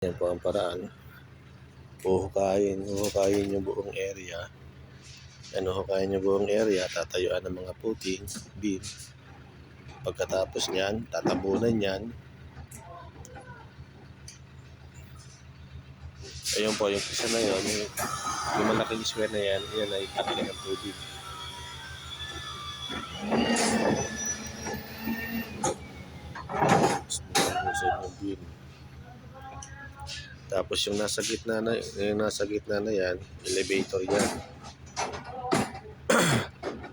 Yan po ang paraan. Huhukayin yung buong area. Huhukayin yung buong area, tatayuan ng mga puting, beam. Pagkatapos niyan, tatabunan yan. Ayun po, yung isa na yun, yung malaking square na yan, yan ay takli ng tubig. Yung beam. Tapos yung nasa gitna na yan, elevator yan.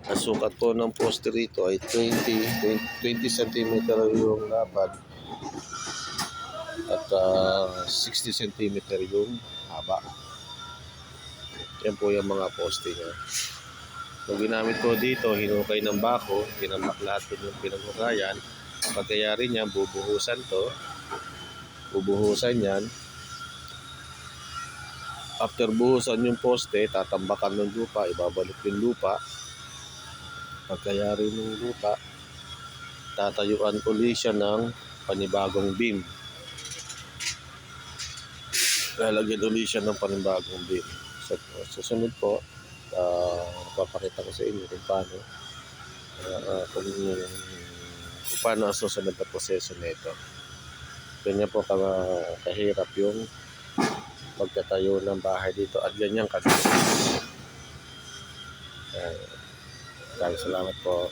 Ang sukat po ng poste rito ay 20 cm yung lapad at 60 cm yung haba. Yan po yung mga poste niya. Yung ginamit ko dito, hinukay ng bako, tinambak lahat yung pinaghukayan. Pagkayari niya, bubuhusan yan. After buhusan yung poste, tatambakan ng lupa, ibabalik yung lupa. Pagkayari ng lupa, tatayuan ulit siya ng panibagong beam. Lalagyan ulit siya ng panibagong beam. Susunod po, papakita ko sa inyo kung paano ang susunod na proseso nito. Ganyan po kahirap yung pagtatayo ng bahay dito at ganyan kagaling. Salamat po.